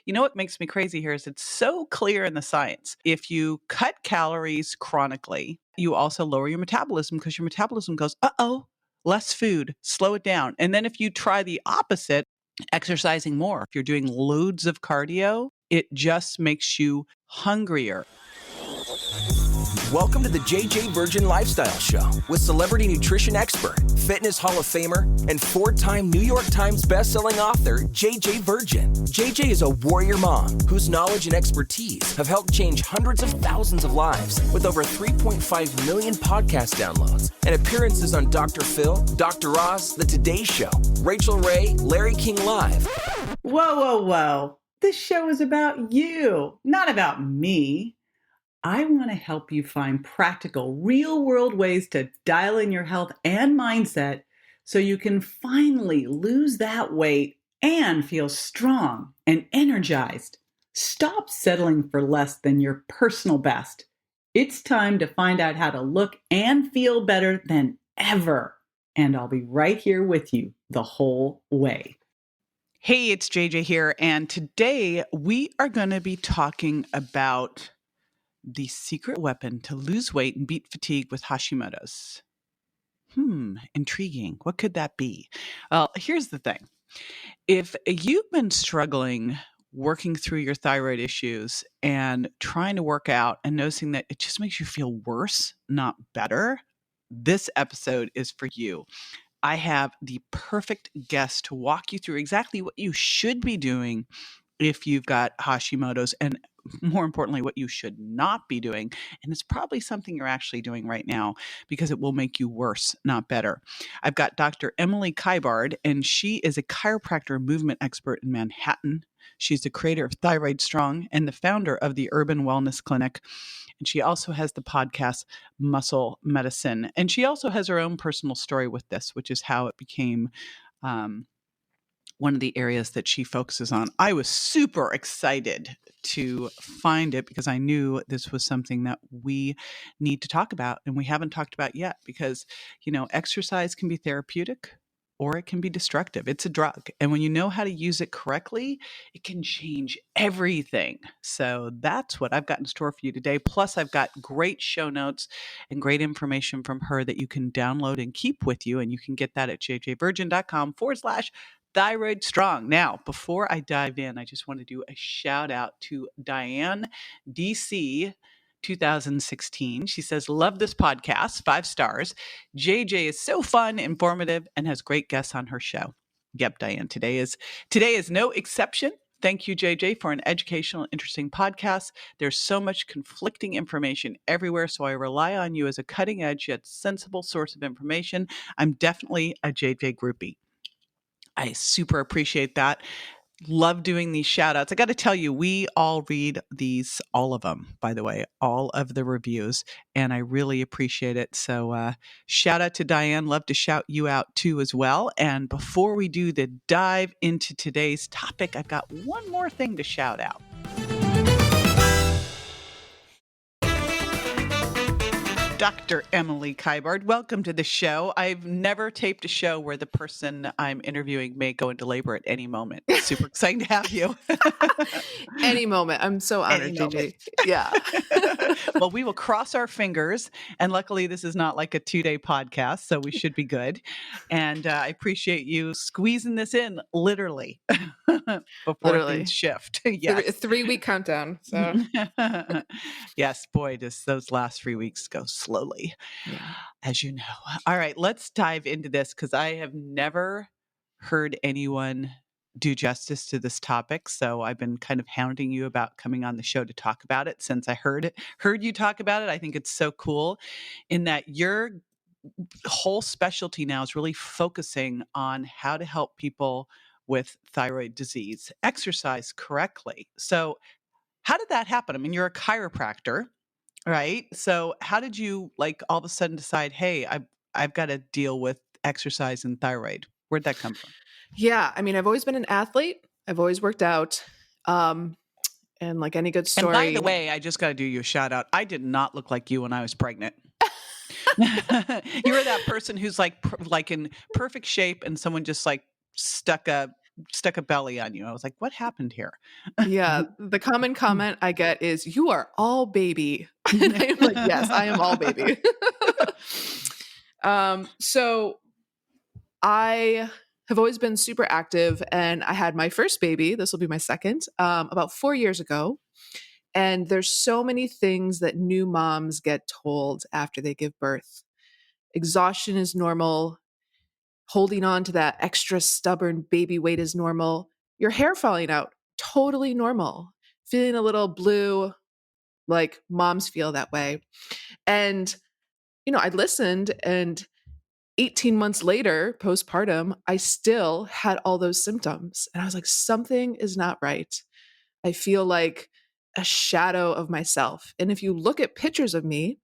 You know what makes me crazy here is it's so clear in the science. If you cut calories chronically, you also lower your metabolism because your metabolism goes, uh-oh, less food, slow it down. And then if you try the opposite, exercising more, if you're doing loads of cardio, it just makes you hungrier. Welcome to the JJ Virgin Lifestyle Show with celebrity nutrition expert, fitness Hall of Famer, and 4-time New York Times bestselling author, JJ Virgin. JJ is a warrior mom whose knowledge and expertise have helped change hundreds of thousands of lives with over 3.5 million podcast downloads and appearances on Dr. Phil, Dr. Oz, The Today Show, Rachel Ray, Larry King Live. Whoa. This show is about you, not about me. I want to help you find practical, real-world ways to dial in your health and mindset so you can finally lose that weight and feel strong and energized. Stop settling for less than your personal best. It's time to find out how to look and feel better than ever. And I'll be right here with you the whole way. Hey, it's JJ here, and today we are going to be talking about the secret weapon to lose weight and beat fatigue with Hashimoto's. Intriguing. What could that be? Well, here's the thing. If you've been struggling working through your thyroid issues and trying to work out and noticing that it just makes you feel worse, not better, this episode is for you. I have the perfect guest to walk you through exactly what you should be doing if you've got Hashimoto's, and more importantly, what you should not be doing. And it's probably something you're actually doing right now because it will make you worse, not better. I've got Dr. Emily Kiberd, and she is a chiropractor movement expert in Manhattan. She's the creator of Thyroid Strong and the founder of the Urban Wellness Clinic. And she also has the podcast Muscle Medicine. And she also has her own personal story with this, which is how it became one of the areas that she focuses on. I was super excited to find it because I knew this was something that we need to talk about and we haven't talked about yet because, exercise can be therapeutic or it can be destructive. It's a drug. And when you know how to use it correctly, it can change everything. So that's what I've got in store for you today. Plus, I've got great show notes and great information from her that you can download and keep with you. And you can get that at jjvirgin.com/Thyroid Strong. Now, before I dive in, I just want to do a shout out to Diane DC 2016. She says, love this podcast, 5 stars. JJ is so fun, informative, and has great guests on her show. Yep, Diane, today is no exception. Thank you, JJ, for an educational, interesting podcast. There's so much conflicting information everywhere, so I rely on you as a cutting edge yet sensible source of information. I'm definitely a JJ groupie. I super appreciate that. Love doing these shout outs. I got to tell you, we all read these, all of them, by the way, all of the reviews, and I really appreciate it. So shout out to Diane. Love to shout you out too as well. And before we do the dive into today's topic, I've got one more thing to shout out. Dr. Emily Kiberd, welcome to the show. I've never taped a show where the person I'm interviewing may go into labor at any moment. Super exciting to have you. Any moment. I'm so honored, JJ. Yeah. Well, we will cross our fingers. And luckily, this is not like a 2-day podcast, so we should be good. And I appreciate you squeezing this in literally before things shift. Yes. 3-week countdown. So yes, boy, does those last 3 weeks go slowly, as you know. All right, let's dive into this because I have never heard anyone do justice to this topic. So I've been kind of hounding you about coming on the show to talk about it since I heard you talk about it. I think it's so cool in that your whole specialty now is really focusing on how to help people with thyroid disease exercise correctly. So how did that happen? I mean, you're a chiropractor, right? So how did you all of a sudden decide, hey, I've got to deal with exercise and thyroid? Where'd that come from? Yeah. I mean, I've always been an athlete. I've always worked out. And like any good story. And by the way, I just got to do you a shout out. I did not look like you when I was pregnant. You were that person who's like in perfect shape and someone just stuck a stuck a belly on you. I was like, what happened here? Yeah, the common comment I get is, "You are all baby." And I'm like, "Yes, I am all baby." So I have always been super active, and I had my first baby. This will be my second, about 4 years ago. And there's so many things that new moms get told after they give birth. Exhaustion is normal. Holding on to that extra stubborn baby weight is normal. Your hair falling out, totally normal. Feeling a little blue, like moms feel that way. And, I listened, and 18 months later, postpartum, I still had all those symptoms. And I was like, something is not right. I feel like a shadow of myself. And if you look at pictures of me,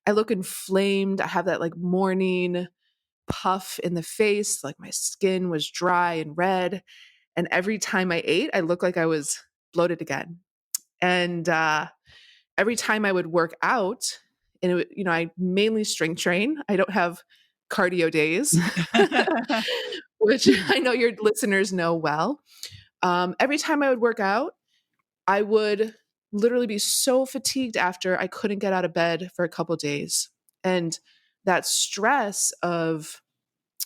I look inflamed. I have that like morning puff in the face, like my skin was dry and red. And every time I ate, I looked like I was bloated again. And every time I would work out, and I mainly strength train. I don't have cardio days, which I know your listeners know well. Every time I would work out, I would literally be so fatigued after I couldn't get out of bed for a couple of days. And that stress of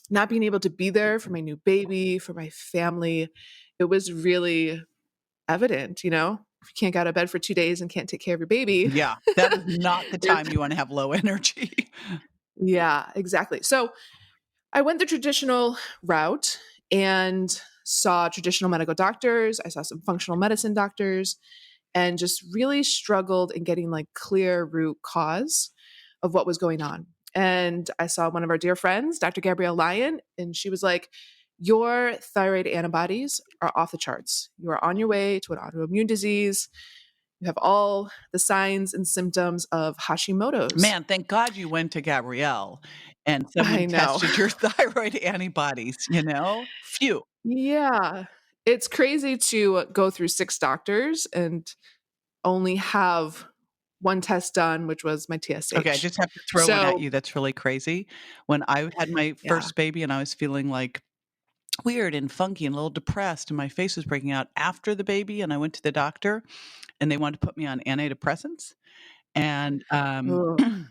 not being able to be there for my new baby, for my family, it was really evident, if you can't get out of bed for 2 days and can't take care of your baby. Yeah, that is not the time you want to have low energy. Yeah, exactly. So I went the traditional route and saw traditional medical doctors. I saw some functional medicine doctors and just really struggled in getting like clear root cause of what was going on. And I saw one of our dear friends, Dr. Gabrielle Lyon, and she was like, your thyroid antibodies are off the charts. You are on your way to an autoimmune disease. You have all the signs and symptoms of Hashimoto's. Man, thank God you went to Gabrielle and I someone know. tested your thyroid antibodies, Phew. Yeah. It's crazy to go through 6 doctors and only have one test done, which was my TSH. Okay, I just have to throw one at you that's really crazy. When I had my first baby and I was feeling like weird and funky and a little depressed and my face was breaking out after the baby, and I went to the doctor and they wanted to put me on antidepressants and and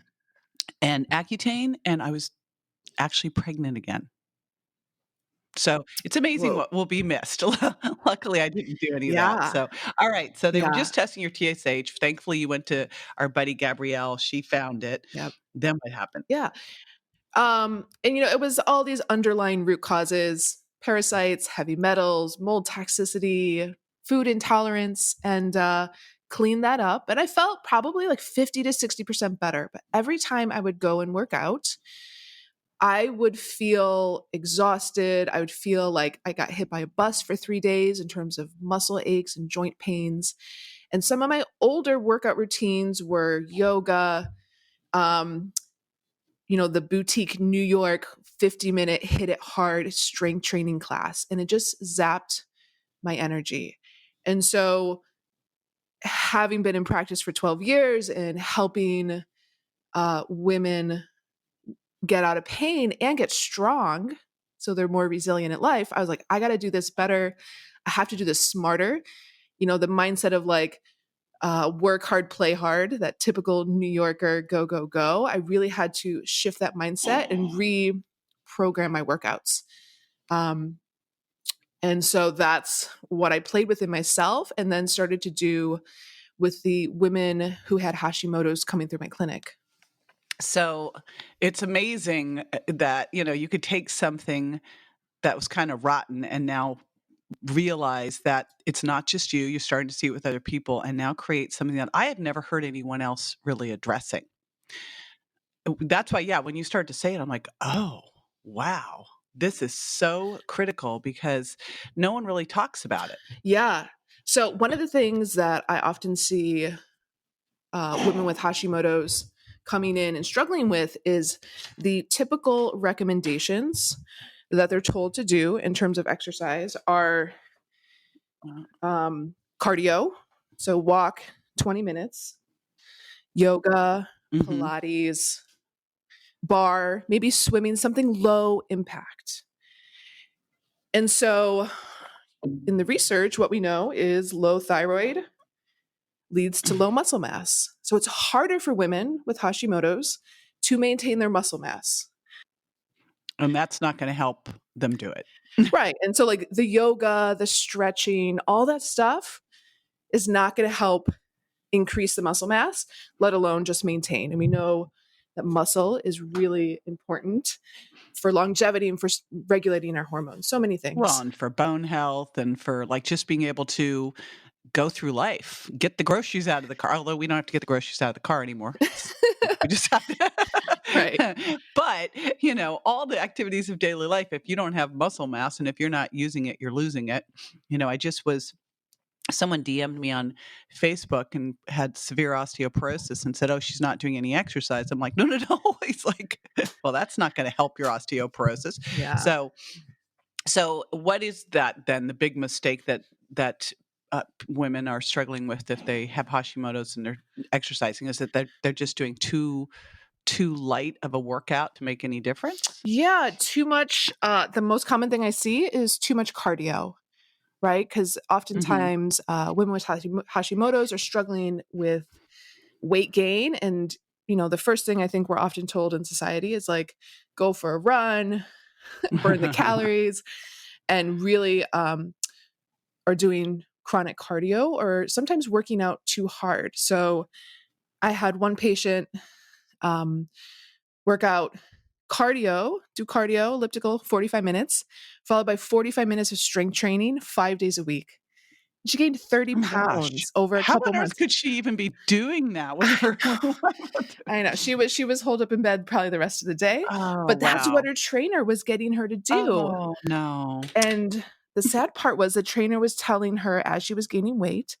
Accutane, and I was actually pregnant again. So it's amazing what will be missed. Luckily, I didn't do any of that. So, all right. So they were just testing your TSH. Thankfully, you went to our buddy Gabrielle. She found it. Yep. Then what happened? Yeah. And, it was all these underlying root causes: parasites, heavy metals, mold toxicity, food intolerance, and clean that up. And I felt probably like 50 to 60% better. But every time I would go and work out, I would feel exhausted. I would feel like I got hit by a bus for 3 days in terms of muscle aches and joint pains. And some of my older workout routines were yoga, the boutique New York 50-minute hit it hard strength training class. And it just zapped my energy. And so having been in practice for 12 years and helping women get out of pain and get strong so they're more resilient at life, I was like, I got to do this better. I have to do this smarter. The mindset of like, work hard, play hard, that typical New Yorker, go, go, go. I really had to shift that mindset and reprogram my workouts. And so that's what I played with in myself and then started to do with the women who had Hashimoto's coming through my clinic. So it's amazing that, you could take something that was kind of rotten and now realize that it's not just you. You're starting to see it with other people and now create something that I have never heard anyone else really addressing. That's why, when you start to say it, I'm like, oh, wow, this is so critical because no one really talks about it. Yeah. So one of the things that I often see women with Hashimoto's coming in and struggling with is the typical recommendations that they're told to do in terms of exercise are cardio, so walk 20 minutes, yoga, Pilates, bar, maybe swimming, something low impact. And so in the research, what we know is low thyroid leads to low muscle mass. So it's harder for women with Hashimoto's to maintain their muscle mass. And that's not going to help them do it. Right. And so like the yoga, the stretching, all that stuff is not going to help increase the muscle mass, let alone just maintain. And we know that muscle is really important for longevity and for regulating our hormones. So many things. Well, and for bone health and for like just being able to go through life, get the groceries out of the car, although we don't have to get the groceries out of the car anymore. We just have to. Right. But, all the activities of daily life, if you don't have muscle mass and if you're not using it, you're losing it. Someone DM'd me on Facebook and had severe osteoporosis and said, "Oh, she's not doing any exercise." I'm like, no. He's like, well, that's not going to help your osteoporosis. Yeah. So what is that then? The big mistake that women are struggling with if they have Hashimoto's and they're exercising is that they're just doing too light of a workout to make any difference? Yeah, too much. The most common thing I see is too much cardio, right? Because oftentimes women with Hashimoto's are struggling with weight gain. And, the first thing I think we're often told in society is like, go for a run, burn the calories, and really are doing chronic cardio or sometimes working out too hard. So I had one patient work out do cardio, elliptical, 45 minutes, followed by 45 minutes of strength training 5 days a week. She gained 30 pounds over a couple months. How on earth could she even be doing that with her? I know. She was holed up in bed probably the rest of the day. Oh, but that's wow. what her trainer was getting her to do. Oh, no. And the sad part was the trainer was telling her as she was gaining weight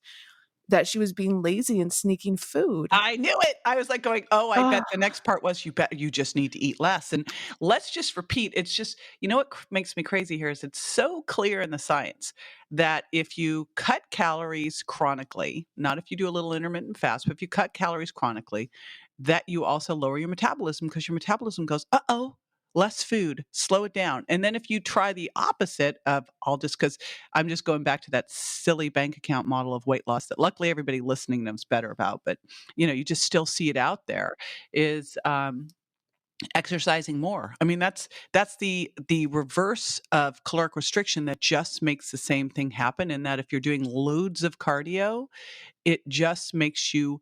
that she was being lazy and sneaking food. I knew it. I was like going, I bet the next part was you just need to eat less. And let's just repeat. It's just, what makes me crazy here is it's so clear in the science that if you cut calories chronically, not if you do a little intermittent fast, but if you cut calories chronically, that you also lower your metabolism because your metabolism goes, less food, slow it down. And then if you try the opposite of because I'm just going back to that silly bank account model of weight loss that luckily everybody listening knows better about, but you just still see it out there is exercising more. I mean, that's the reverse of caloric restriction that just makes the same thing happen. And that if you're doing loads of cardio, it just makes you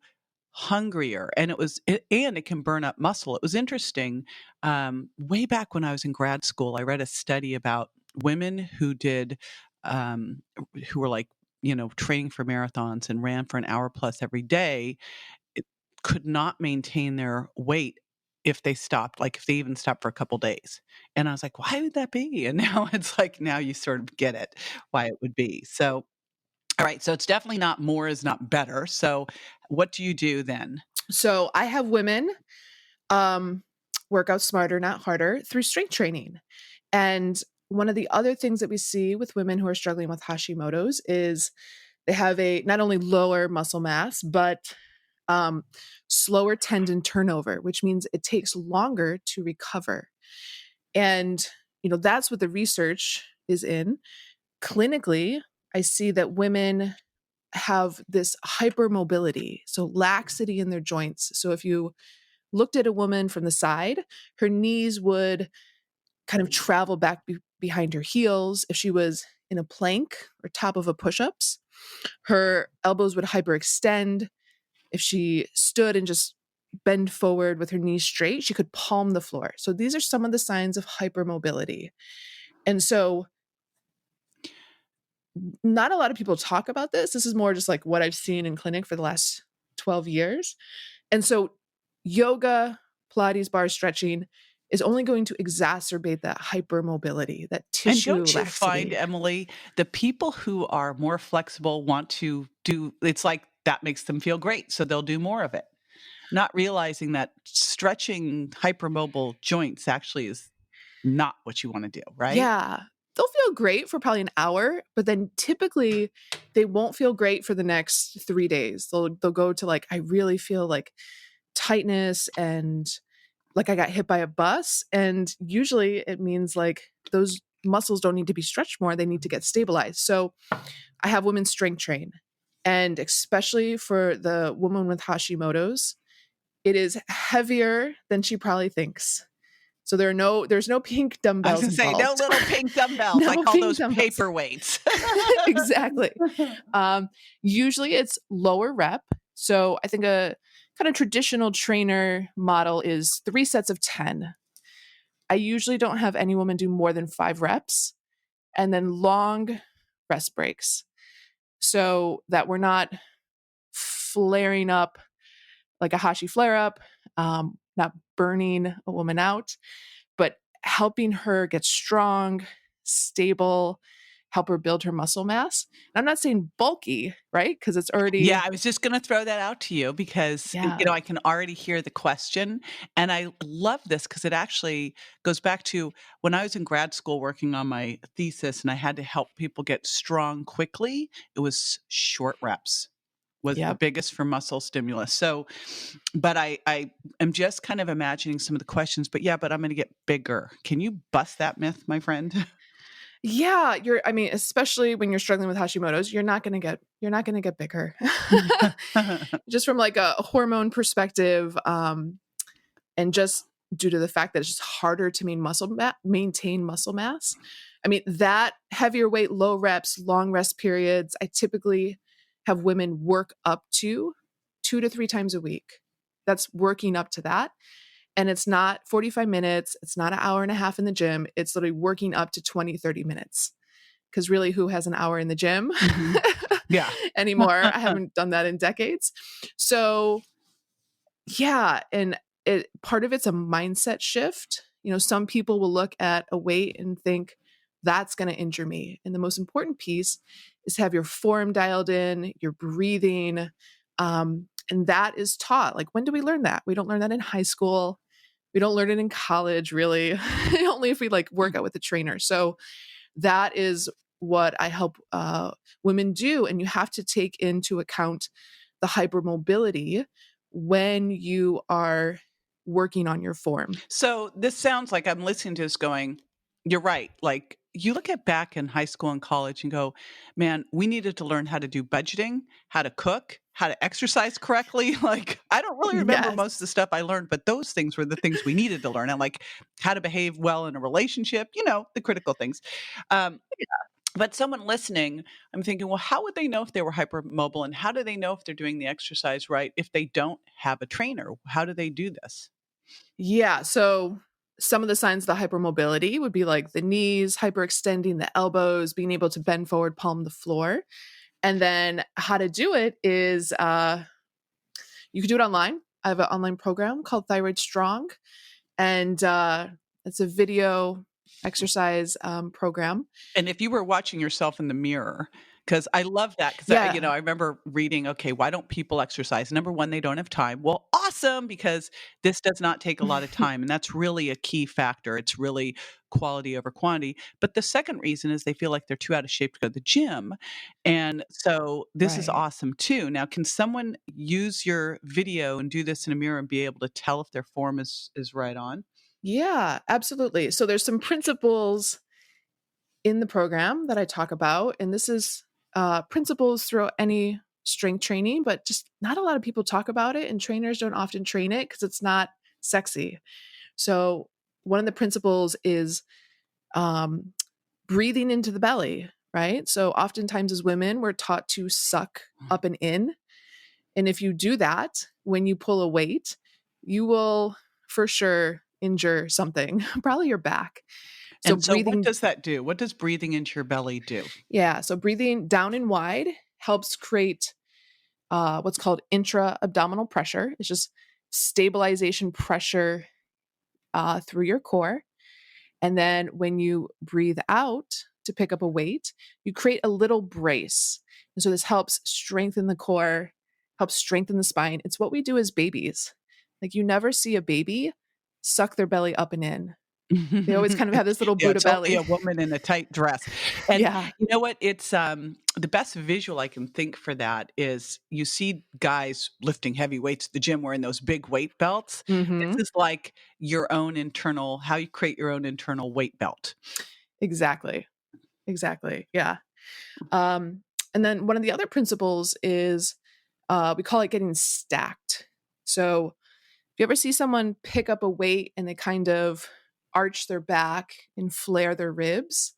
hungrier and it can burn up muscle. It was interesting. Way back when I was in grad school, I read a study about women who did, who were like, training for marathons and ran for an hour plus every day. It could not maintain their weight if they stopped, like if they even stopped for a couple days. And I was like, why would that be? And now it's like, now you sort of get it, why it would be. So all right. So it's definitely not more is not better. So what do you do then? So I have women work out smarter, not harder through strength training. And one of the other things that we see with women who are struggling with Hashimoto's is they have a not only lower muscle mass, but slower tendon turnover, which means it takes longer to recover. And, that's what the research is in. Clinically, I see that women have this hypermobility, so laxity in their joints. So if you looked at a woman from the side, her knees would kind of travel back behind her heels. If she was in a plank or top of a push-ups, her elbows would hyperextend. If she stood and just bend forward with her knees straight, she could palm the floor. So these are some of the signs of hypermobility. And so not a lot of people talk about this. This is more just like what I've seen in clinic for the last 12 years. And so yoga, Pilates, bar stretching is only going to exacerbate that hypermobility, that tissue And don't you laxity. find, Emily, the people who are more flexible want to do, it's like that makes them feel great. So they'll do more of it. Not realizing that stretching hypermobile joints actually is not what you want to do, right? Yeah. They'll feel great for probably an hour, but then typically they won't feel great for the next 3 days. They'll go to like, I really feel like tightness and like I got hit by a bus. And usually it means like those muscles don't need to be stretched more. They need to get stabilized. So I have women strength train. And especially for the woman with Hashimoto's, it is heavier than she probably thinks. So there's no pink I was dumbbells going to say, no involved. little pink dumbbells. I No call pink those dumbbells. paperweights. Exactly. Usually it's lower rep. So I think a kind of traditional trainer model is 3 sets of 10. I usually don't have any woman do more than 5 reps, and then long rest breaks, so that we're not flaring up like a Hashi flare up, not burning a woman out, but helping her get strong, stable, help her build her muscle mass. And I'm not saying bulky, right? Because it's already. Yeah, I was just going to throw that out to you because, I can already hear the question. And I love this because it actually goes back to when I was in grad school working on my thesis and I had to help people get strong quickly. It was short reps was the biggest for muscle stimulus. So, but I am just kind of imagining some of the questions, but I'm going to get bigger. Can you bust that myth, my friend? Yeah, especially when you're struggling with Hashimoto's, you're not going to get bigger. Just from like a hormone perspective, and just due to the fact that it's just harder to maintain muscle mass. I mean, that heavier weight, low reps, long rest periods, I typically have women work up to 2 to 3 times a week. That's working up to that. And it's not 45 minutes. It's not an hour and a half in the gym. It's literally working up to 20, 30 minutes. Because really, who has an hour in the gym anymore? I haven't done that in decades. So yeah. And part of it's a mindset shift. Some people will look at a weight and think that's going to injure me. And the most important piece is to have your form dialed in, your breathing. And that is taught. Like, when do we learn that? We don't learn that in high school. We don't learn it in college, really, only if we work out with a trainer. So that is what I help women do. And you have to take into account the hypermobility when you are working on your form. So this sounds like I'm listening to this going, you're right. Like, you look at back in high school and college and go, man, we needed to learn how to do budgeting, how to cook, how to exercise correctly. Like, I don't really remember most of the stuff I learned, but those things were the things we needed to learn. And like how to behave well in a relationship, the critical things. But someone listening, I'm thinking, well, how would they know if they were hypermobile, and how do they know if they're doing the exercise right if they don't have a trainer? How do they do this? Yeah. So some of the signs of the hypermobility would be like the knees, hyperextending the elbows, being able to bend forward, palm the floor. And then how to do it is you can do it online. I have an online program called Thyroid Strong. And it's a video exercise program. And if you were watching yourself in the mirror, because I love that. Because I remember reading, okay, why don't people exercise? Number one, they don't have time. Well, awesome, because this does not take a lot of time. And that's really a key factor. It's really quality over quantity. But the second reason is they feel like they're too out of shape to go to the gym. And so this is awesome too. Now, can someone use your video and do this in a mirror and be able to tell if their form is right on? Yeah, absolutely. So there's some principles in the program that I talk about, and this is principles throughout any strength training, but just not a lot of people talk about it, and trainers don't often train it because it's not sexy. So one of the principles is breathing into the belly, right? So oftentimes as women, we're taught to suck up and in. And if you do that, when you pull a weight, you will for sure injure something, probably your back. So what does that do? What does breathing into your belly do? Yeah. So breathing down and wide helps create what's called intra-abdominal pressure. It's just stabilization pressure through your core. And then when you breathe out to pick up a weight, you create a little brace. And so this helps strengthen the core, helps strengthen the spine. It's what we do as babies. Like, you never see a baby suck their belly up and in. They always kind of have this little Buddha belly. A woman in a tight dress. And you know what? It's the best visual I can think for that is you see guys lifting heavy weights at the gym wearing those big weight belts. Mm-hmm. This is like your own internal, how you create your own internal weight belt. Exactly. Yeah. And then one of the other principles is we call it getting stacked. So if you ever see someone pick up a weight and they kind of arch their back and flare their ribs,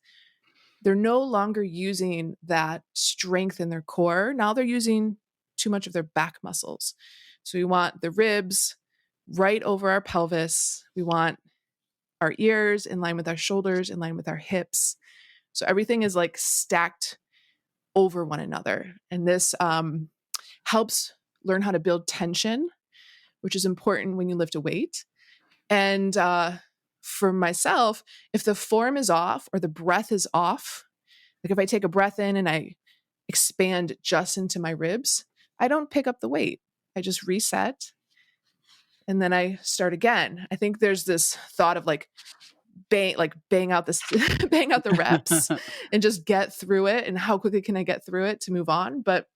they're no longer using that strength in their core. Now they're using too much of their back muscles. So we want the ribs right over our pelvis. We want our ears in line with our shoulders, in line with our hips. So everything is like stacked over one another. And this helps learn how to build tension, which is important when you lift a weight. And for myself, if the form is off or the breath is off, like if I take a breath in and I expand just into my ribs, I don't pick up the weight. I just reset and then I start again. I think there's this thought of bang out this bang out the reps and just get through it, and how quickly can I get through it to move on. But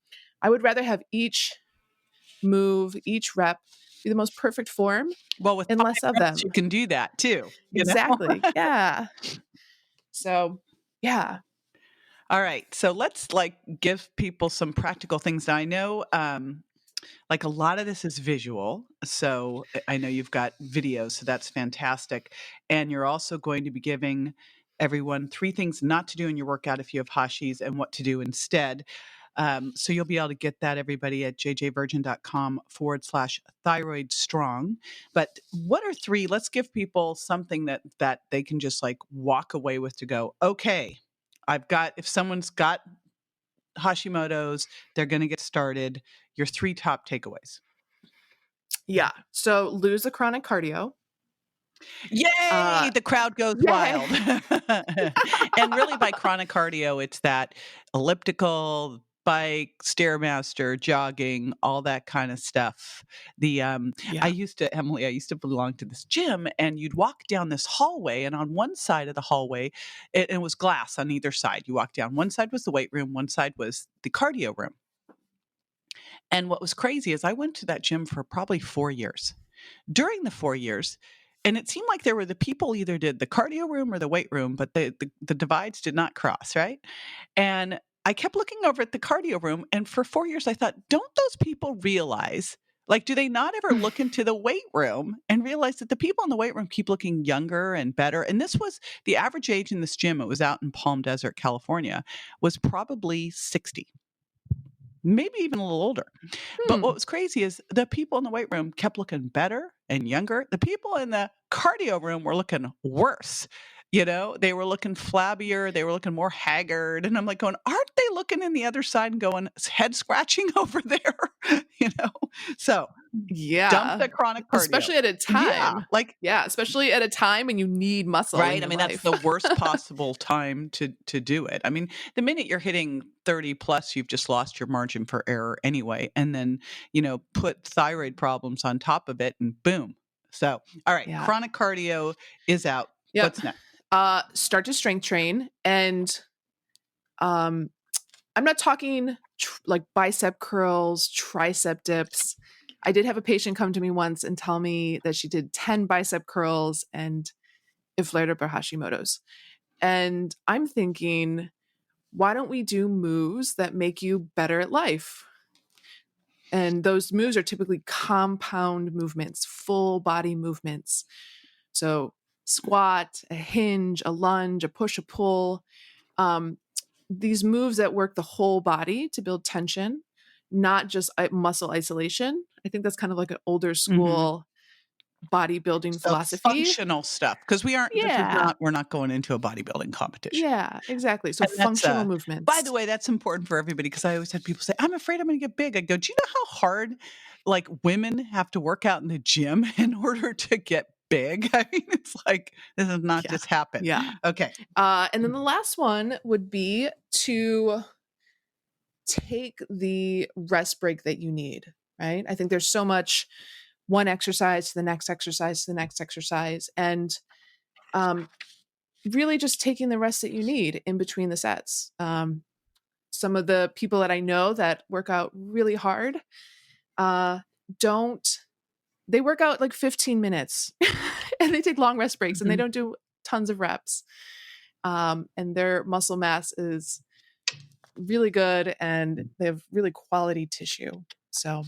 I would rather have each move, each rep be the most perfect form. Well, with and less of them. you can do that too. Exactly. Yeah. So yeah. All right. So let's give people some practical things. Now I know like a lot of this is visual. So I know you've got videos, so that's fantastic. And you're also going to be giving everyone 3 things not to do in your workout if you have Hashis and what to do instead. So you'll be able to get that, everybody, at jjvirgin.com/thyroid strong. But what are 3? Let's give people something that they can just walk away with to go, okay, if someone's got Hashimoto's, they're going to get started. Your 3 top takeaways. Yeah. So lose the chronic cardio. Yay! The crowd goes wild. And really by chronic cardio, it's that elliptical, bike, Stairmaster, jogging, all that kind of stuff. I used to belong to this gym, and you'd walk down this hallway, and on one side of the hallway, it was glass on either side. You walk down, one side was the weight room, one side was the cardio room. And what was crazy is I went to that gym for probably 4 years. During the 4 years, and it seemed like there were the people either did the cardio room or the weight room, but the divides did not cross, right? And I kept looking over at the cardio room, and for 4 years I thought, don't those people realize, do they not ever look into the weight room and realize that the people in the weight room keep looking younger and better? And this was the average age in this gym. It was out in Palm Desert, California, was probably 60. Maybe even a little older. But what was crazy is the people in the weight room kept looking better and younger. The people in the cardio room were looking worse. They were looking flabbier. They were looking more haggard. And I'm going, aren't they looking in the other side and going, head scratching over there? So yeah, dump the chronic cardio. Especially at a time. Especially at a time when you need muscle. Right. That's the worst possible time to do it. The minute you're hitting 30 plus, you've just lost your margin for error anyway. And then, put thyroid problems on top of it and boom. So, all right. Yeah. Chronic cardio is out. Yep. What's next? Start to strength train. And I'm not talking bicep curls, tricep dips. I did have a patient come to me once and tell me that she did 10 bicep curls and it flared up her Hashimoto's. And I'm thinking, why don't we do moves that make you better at life? And those moves are typically compound movements, full body movements. So squat, a hinge, a lunge, a push, a pull. These moves that work the whole body to build tension, not just muscle isolation. I think that's kind of like an older school bodybuilding philosophy. Functional stuff, because we're not going into a bodybuilding competition. Yeah, exactly. So functional movements. By the way, that's important for everybody, because I always had people say, I'm afraid I'm going to get big. I go, do you know how hard women have to work out in the gym in order to get big? It's this does not just happen. Yeah. Okay. And then the last one would be to take the rest break that you need, right? I think there's so much one exercise to the next exercise to the next exercise, and really just taking the rest that you need in between the sets. Some of the people that I know that work out really hard, they work out 15 minutes and they take long rest breaks and they don't do tons of reps. and their muscle mass is really good, and they have really quality tissue. So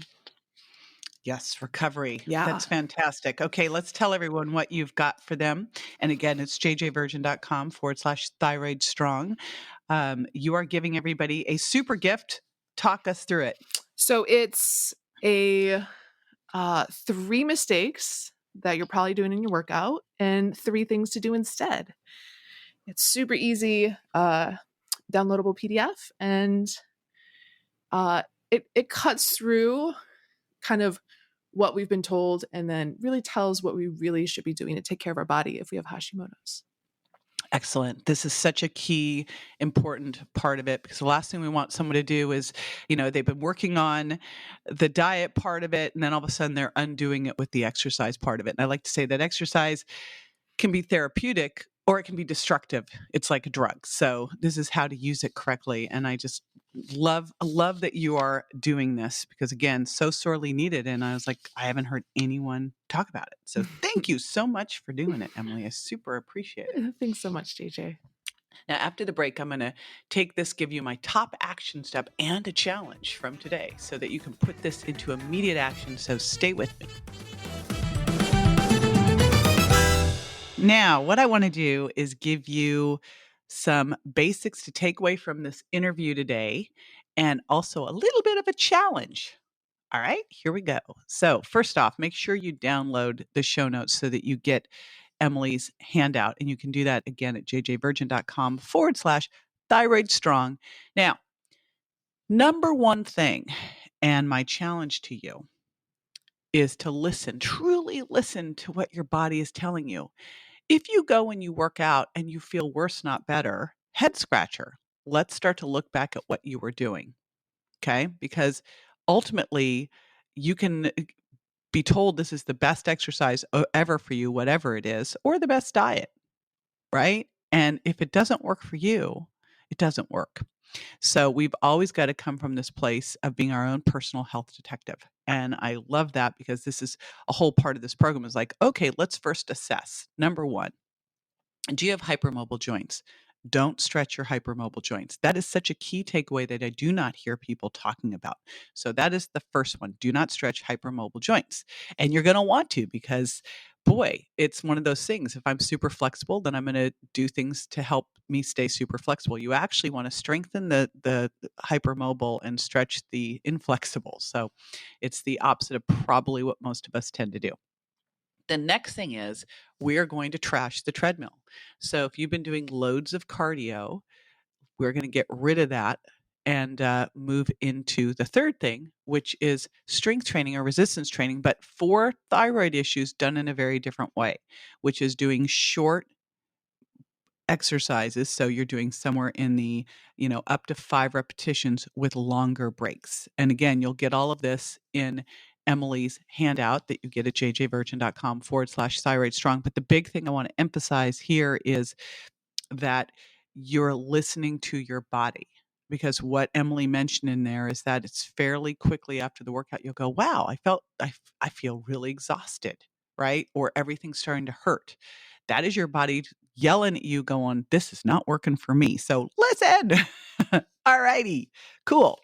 Yes, recovery. yeah. That's fantastic. Okay, let's tell everyone what you've got for them. And again, it's jjvirgin.com/thyroid strong. You are giving everybody a super gift. Talk us through it. So it's a 3 mistakes that you're probably doing in your workout and 3 things to do instead. It's super easy, downloadable PDF, and it cuts through kind of what we've been told and then really tells what we really should be doing to take care of our body if we have Hashimoto's. Excellent. This is such a key, important part of it, because the last thing we want someone to do is, they've been working on the diet part of it, and then all of a sudden they're undoing it with the exercise part of it. And I like to say that exercise can be therapeutic or it can be destructive. It's like a drug. So this is how to use it correctly. And I just love that you are doing this, because again, so sorely needed. And I was like, I haven't heard anyone talk about it. So thank you so much for doing it, Emily. I super appreciate it. Thanks so much, JJ. Now, after the break, I'm going to take this, give you my top action step and a challenge from today so that you can put this into immediate action. So stay with me. Now, what I want to do is give you some basics to take away from this interview today, and also a little bit of a challenge. All right, here we go. So first off, make sure you download the show notes so that you get Emily's handout. And you can do that again at jjvirgin.com/thyroid strong. Now, number one thing, and my challenge to you, is to listen, truly listen to what your body is telling you. If you go and you work out and you feel worse, not better, head scratcher. Let's start to look back at what you were doing. Okay? Because ultimately, you can be told this is the best exercise ever for you, whatever it is, or the best diet, right? And if it doesn't work for you, it doesn't work. So we've always got to come from this place of being our own personal health detective. And I love that, because this is a whole part of this program is like, okay, let's first assess. Number one, do you have hypermobile joints? Don't stretch your hypermobile joints. That is such a key takeaway that I do not hear people talking about. So that is the first one. Do not stretch hypermobile joints. And you're going to want to, because boy, it's one of those things. If I'm super flexible, then I'm going to do things to help me stay super flexible. You actually want to strengthen the hypermobile and stretch the inflexible. So it's the opposite of probably what most of us tend to do. The next thing is we're going to trash the treadmill. So if you've been doing loads of cardio, we're going to get rid of that and move into the third thing, which is strength training or resistance training, but for thyroid issues done in a very different way, which is doing short exercises. So you're doing somewhere in the, up to 5 repetitions with longer breaks. And again, you'll get all of this in Emily's handout that you get at jjvirgin.com/thyroid strong. But the big thing I want to emphasize here is that you're listening to your body, because what Emily mentioned in there is that it's fairly quickly after the workout, you'll go, wow, I feel really exhausted, right? Or everything's starting to hurt. That is your body yelling at you going, this is not working for me. So listen. All righty, cool.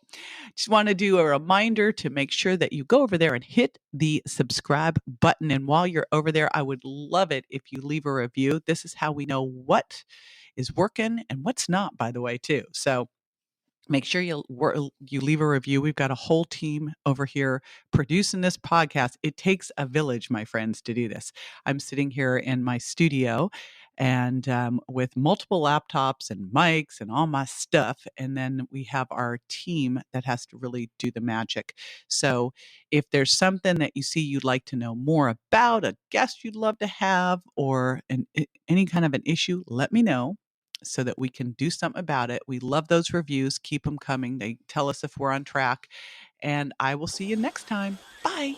Just want to do a reminder to make sure that you go over there and hit the subscribe button. And while you're over there, I would love it if you leave a review. This is how we know what is working and what's not, by the way, too. So make sure you leave a review. We've got a whole team over here producing this podcast. It takes a village, my friends, to do this. I'm sitting here in my studio and with multiple laptops and mics and all my stuff. And then we have our team that has to really do the magic. So if there's something that you see you'd like to know more about, a guest you'd love to have, or any kind of an issue, let me know, so that we can do something about it. We love those reviews. Keep them coming. They tell us if we're on track. And I will see you next time. Bye.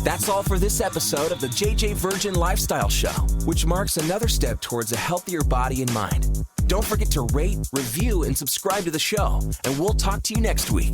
That's all for this episode of the JJ Virgin Lifestyle Show, which marks another step towards a healthier body and mind. Don't forget to rate, review, and subscribe to the show, and we'll talk to you next week.